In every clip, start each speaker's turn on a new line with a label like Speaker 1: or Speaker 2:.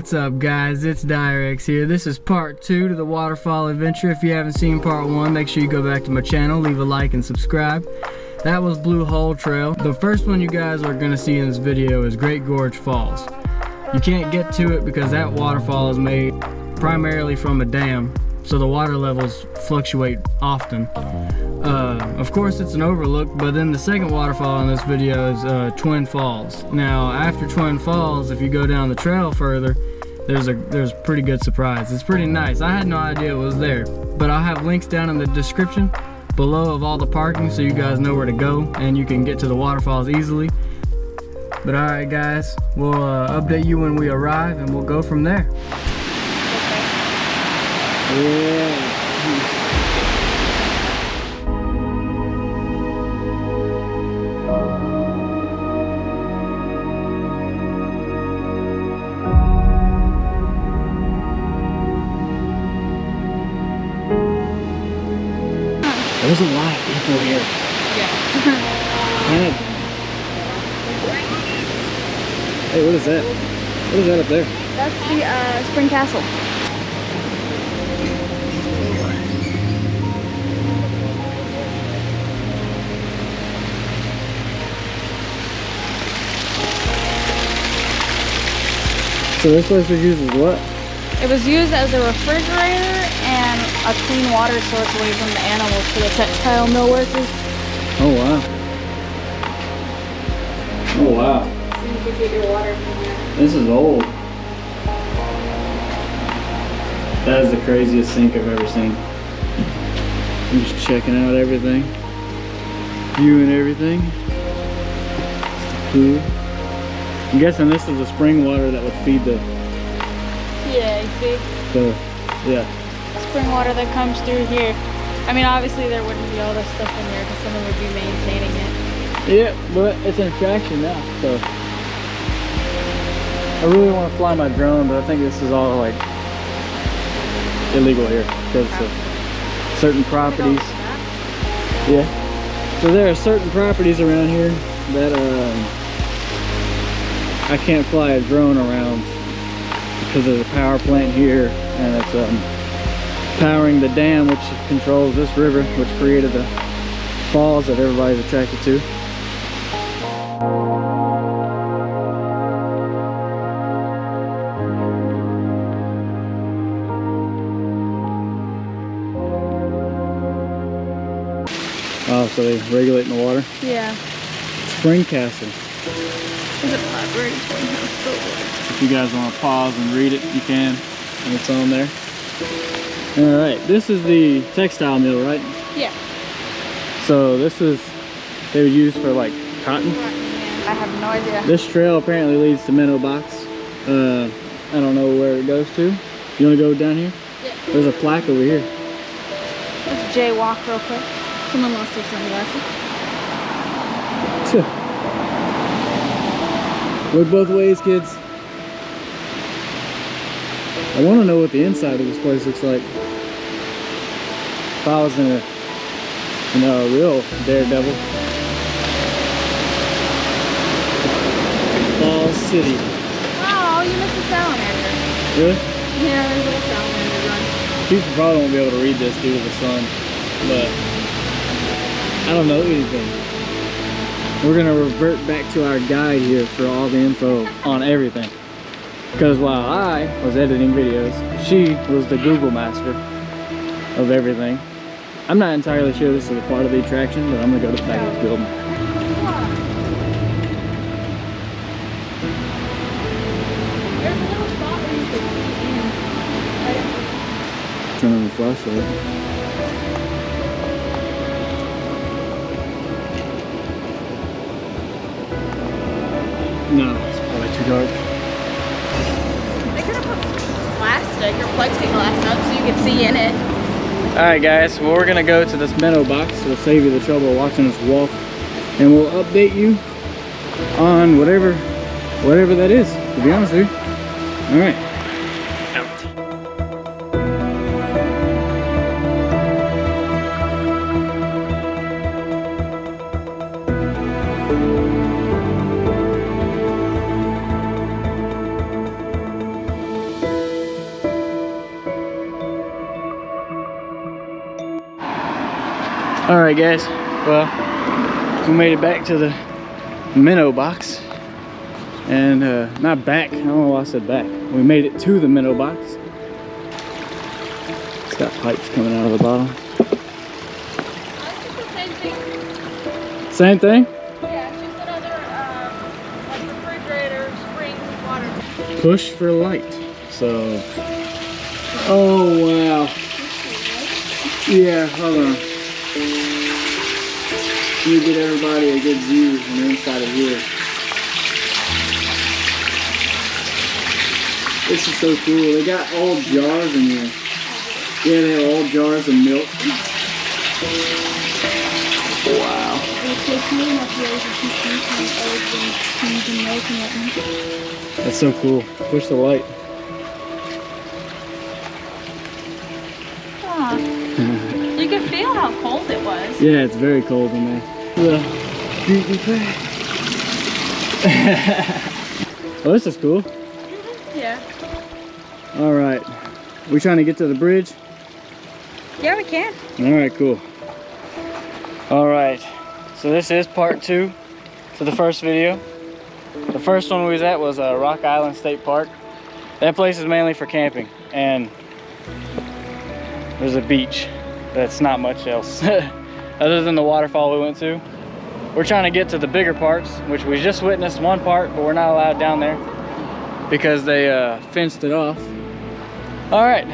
Speaker 1: What's up guys, it's Dier here. This is part 2 to the waterfall adventure. If you haven't seen part 1, make sure you go back to my channel, leave a like and subscribe. That was Blue Hole Trail. The first one you guys are gonna see in this video is Great Gorge Falls. You can't get to it because that waterfall is made primarily from a dam, so the water levels fluctuate often. Of course it's an overlook, but then the second waterfall in this video is Twin Falls. Now after Twin Falls, if you go down the trail further, there's a pretty good surprise. It's pretty nice. I had no idea it was there, but I'll have links down in the description below of all the parking so you guys know where to go and you can get to the waterfalls easily. But alright guys, we'll update you when we arrive and we'll go from there. Yeah. There's a lot of people here. Yeah. Hey, what is that? What is that up there?
Speaker 2: That's the Spring Castle.
Speaker 1: So this place was used as what?
Speaker 2: It was used as a refrigerator and a clean water source away from the animals for the textile mill workers.
Speaker 1: Oh wow. Oh wow.
Speaker 2: So you could get your water from there.
Speaker 1: This is old. That is the craziest sink I've ever seen. I'm just checking out everything. Viewing everything. It's the pool. I'm guessing this is the spring water that would feed the...
Speaker 2: Yeah, you see?
Speaker 1: Yeah.
Speaker 2: Spring water that comes through here. I mean, obviously there wouldn't be all this stuff in here because someone would be maintaining it.
Speaker 1: Yeah, but it's an attraction now, so. I really want to fly my drone, but I think this is all like illegal here because of certain properties. Yeah. So there are certain properties around here that I can't fly a drone around because there's a power plant here and it's powering the dam which controls this river, which created the falls that everybody's attracted to. Oh, so they're regulating the water?
Speaker 2: Yeah.
Speaker 1: Spring Castle.
Speaker 2: There's a library.
Speaker 1: If you guys want to pause and read it, you can. And it's on there. Alright, this is the textile mill, right?
Speaker 2: Yeah.
Speaker 1: So this is, they would use for like cotton.
Speaker 2: I have no idea.
Speaker 1: This trail apparently leads to Minnow Box. I don't know where it goes to. You want to go down here?
Speaker 2: Yeah.
Speaker 1: There's a plaque over here.
Speaker 2: Let's jaywalk real quick. Someone lost their sunglasses.
Speaker 1: Look both ways, kids. I want to know what the inside of this place looks like. If I was in a real daredevil. Falls City.
Speaker 2: Oh, you missed the salamander.
Speaker 1: Really?
Speaker 2: Yeah, there's a little salamander run.
Speaker 1: People probably won't be able to read this due to the sun, but I don't know anything. We're gonna revert back to our guide here for all the info on everything. Because while I was editing videos, she was the Google master of everything. I'm not entirely sure this is a part of the attraction, but I'm gonna go to the back of this building.
Speaker 2: There's a little spot where you can
Speaker 1: Turn on the flashlight. No, it's probably too dark.
Speaker 2: They could have put plastic or plexiglass up so you could see in it.
Speaker 1: Alright guys, well we're gonna go to this Minnow Box. We'll save you the trouble of watching us walk. And we'll update you on whatever that is, to be honest with you. Alright. All right, guys. Well, we made it back to the minnow box. And not back, I don't know why I said back. We made it to the minnow box. It's got pipes coming out of the bottom.
Speaker 2: I think the same thing.
Speaker 1: Same thing?
Speaker 2: Yeah, it's just another like refrigerator, spring, water.
Speaker 1: Push for light. So, oh wow. Yeah, hold on. You get everybody a good view from the inside of here. This is so cool. They got old jars in here. Yeah, they have old jars of milk. Wow. That's so cool. Push the light.
Speaker 2: Huh. You can feel how cold it was.
Speaker 1: Yeah, it's very cold in there. Well, this is cool.
Speaker 2: Yeah.
Speaker 1: All right. We trying to get to the bridge?
Speaker 2: Yeah, we can.
Speaker 1: All right, cool. All right. So this is part 2 to the first video. The first one we was at was Rock Island State Park. That place is mainly for camping, and there's a beach. That's not much else other than the waterfall we went to. We're trying to get to the bigger parts, which we just witnessed one part, but we're not allowed down there because they fenced it off. All right,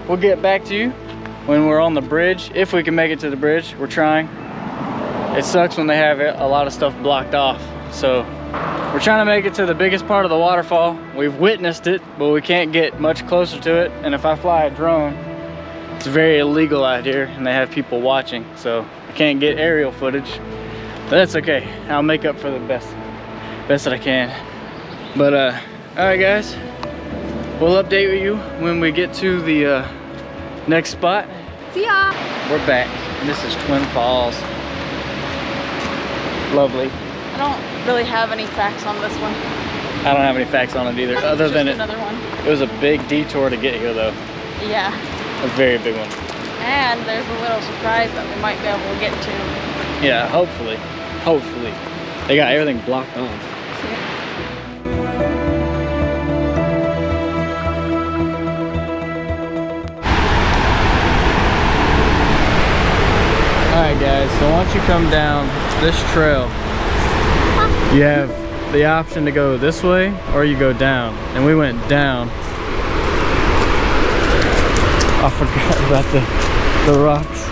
Speaker 1: we'll get back to you when we're on the bridge, if we can make it to the bridge. We're trying. It sucks when they have a lot of stuff blocked off. So we're trying to make it to the biggest part of the waterfall. We've witnessed it, but we can't get much closer to it. And if I fly a drone, it's very illegal out here and they have people watching. So I can't get aerial footage, but that's okay. I'll make up for the best that I can. But all right, guys, we'll update you when we get to the next spot.
Speaker 2: See ya.
Speaker 1: We're back, and this is Twin Falls. Lovely.
Speaker 2: I don't really have any facts on this one.
Speaker 1: I don't have any facts on it either, other than
Speaker 2: another one.
Speaker 1: It was a big detour to get here, though.
Speaker 2: Yeah.
Speaker 1: A very big one.
Speaker 2: And there's a little surprise that we might be able to get to.
Speaker 1: Yeah, hopefully. Hopefully. They got everything blocked off. Alright guys, so once you come down this trail, you have the option to go this way or you go down. And we went down. I forgot about the rocks.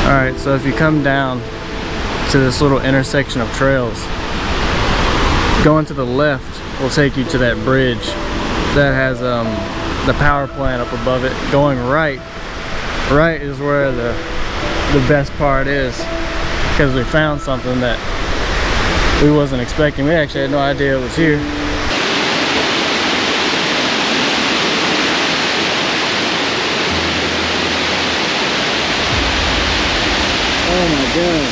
Speaker 1: Alright, so if you come down to this little intersection of trails, going to the left will take you to that bridge that has the power plant up above it. Going right is where the best part is, because we found something that we wasn't expecting. We actually had no idea it was here. Oh my god.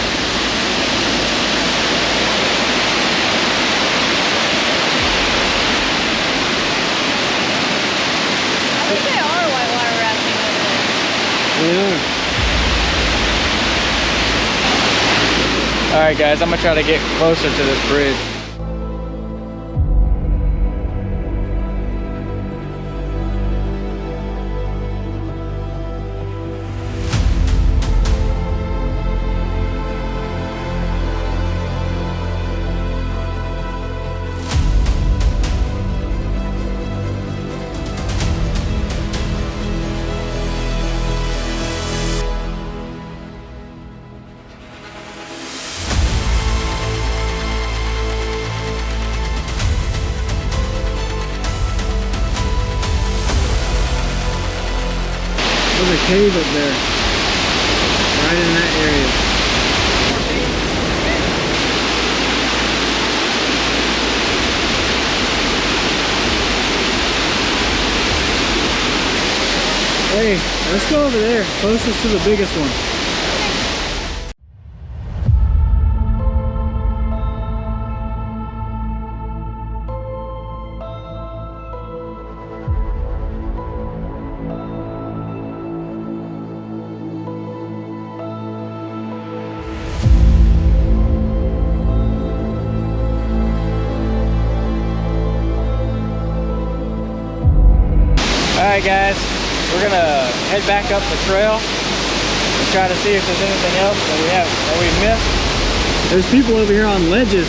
Speaker 2: I think they are whitewater rafting over there.
Speaker 1: They are. Alright guys, I'm gonna try to get closer to this bridge. There's a cave up there, right in that area. Hey, let's go over there, closest to the biggest one. Alright guys, we're gonna head back up the trail and try to see if there's anything else that we missed. There's people over here on ledges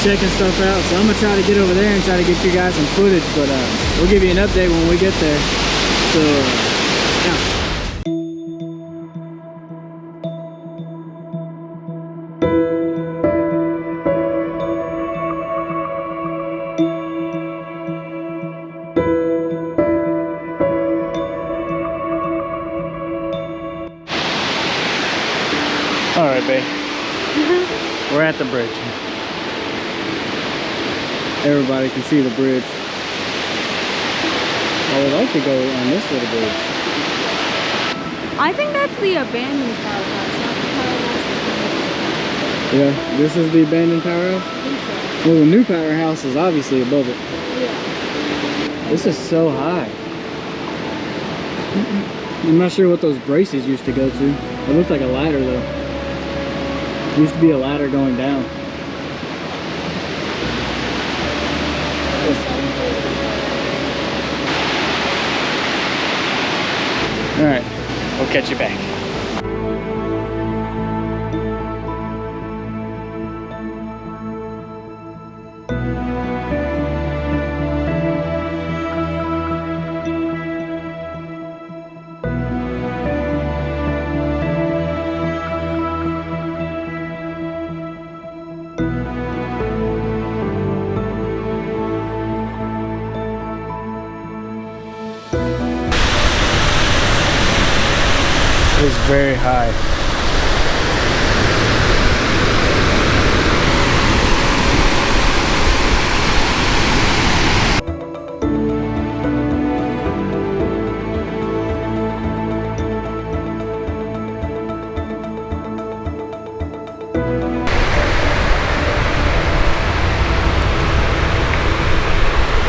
Speaker 1: checking stuff out, so I'm gonna try to get over there and try to get you guys some footage, but we'll give you an update when we get there. So yeah. All right, babe. We're at the bridge. Everybody can see the bridge. I would like to go on this little bridge.
Speaker 2: I think that's the abandoned powerhouse, not the powerhouse.
Speaker 1: Yeah, this is the abandoned powerhouse?
Speaker 2: I think so.
Speaker 1: Well, the new powerhouse is obviously above it.
Speaker 2: Yeah.
Speaker 1: This is so high. I'm not sure what those braces used to go to. It looked like a ladder though. There used to be a ladder going down. All right, we'll catch you back. It's very high.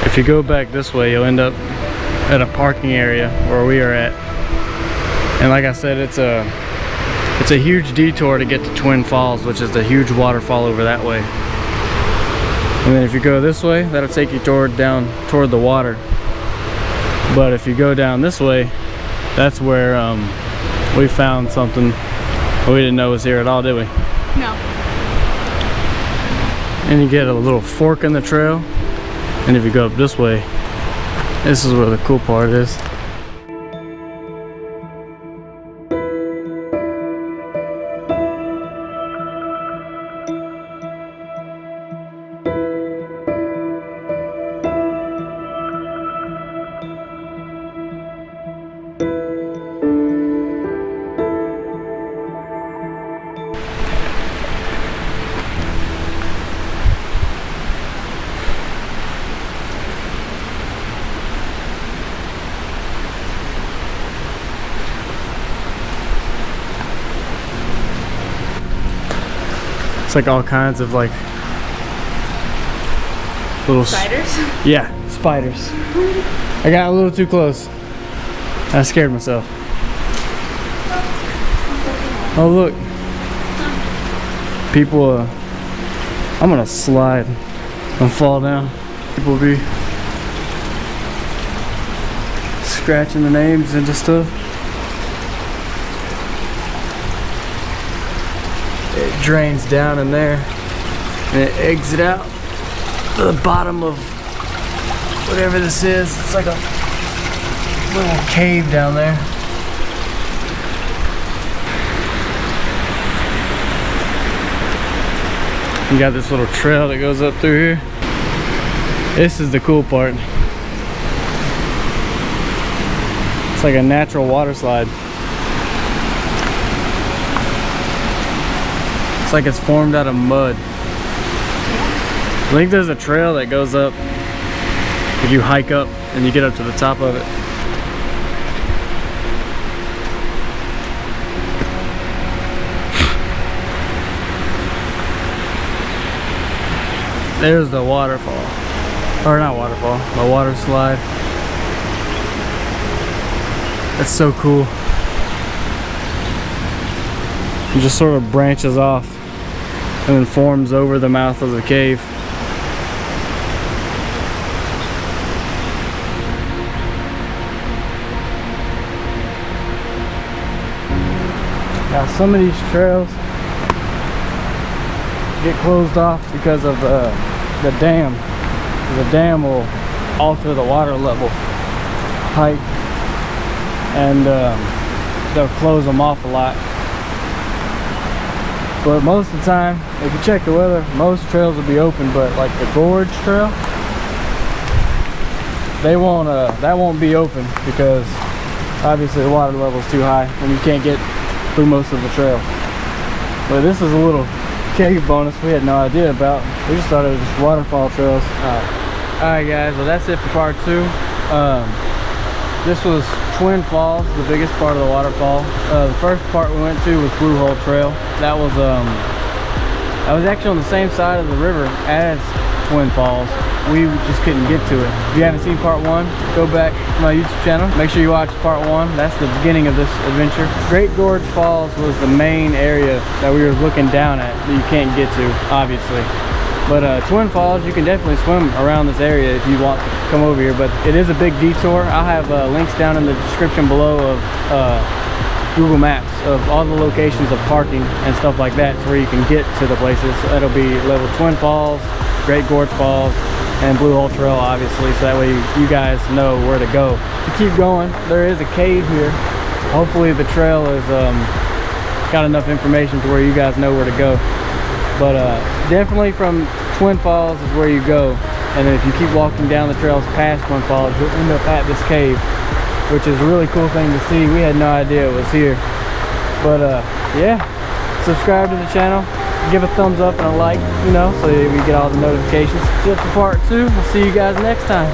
Speaker 1: If you go back this way, you'll end up at a parking area where we are at. And like I said, it's a huge detour to get to Twin Falls, which is the huge waterfall over that way. And then if you go this way, that'll take you down toward the water. But if you go down this way, that's where we found something we didn't know was here at all, did we?
Speaker 2: No.
Speaker 1: And you get a little fork in the trail. And if you go up this way, this is where the cool part is. It's like all kinds of like little
Speaker 2: Spiders?
Speaker 1: Yeah, spiders. I got a little too close. I scared myself. Oh look. People I'm gonna slide and fall down. People be scratching the names into stuff. It drains down in there and it exits out to the bottom of whatever this is. It's like a little cave down there. You got this little trail that goes up through here. This is the cool part. It's like a natural water slide. It's like it's formed out of mud. I think there's a trail that goes up. If you hike up and you get up to the top of it. There's the waterfall. Or not waterfall, the water slide. That's so cool. It just sort of branches off and then forms over the mouth of the cave. some of these trails get closed off because of the dam. The dam will alter the water level height, and they'll close them off a lot. But most of the time, if you check the weather, most trails will be open. But like the gorge trail, they won't. That won't be open because obviously the water level is too high and you can't get through most of the trail. But this is a little cave bonus we had no idea about. We just thought it was just waterfall trails. Alright guys, well that's it for part 2. This was Twin Falls, the biggest part of the waterfall. The first part we went to was Blue Hole Trail. That was actually on the same side of the river as Twin Falls. We just couldn't get to it. If you haven't seen part 1, go back to my YouTube channel. Make sure you watch part 1. That's the beginning of this adventure. Great Gorge Falls was the main area that we were looking down at that you can't get to, obviously. But Twin Falls, you can definitely swim around this area if you want to come over here. But it is a big detour. I'll have links down in the description below of Google Maps of all the locations of parking and stuff like that, so where you can get to the places. It'll be level Twin Falls, Great Gorge Falls, and Blue Hole Trail, obviously, so that way you guys know where to go. To keep going, there is a cave here. Hopefully the trail is got enough information to where you guys know where to go. But definitely from Twin Falls is where you go, and then if you keep walking down the trails past Twin Falls, you'll end up at this cave, which is a really cool thing to see. We had no idea it was here. But yeah, subscribe to the channel, give a thumbs up and a like, you know, so we get all the notifications. That's it for part 2. We'll see you guys next time.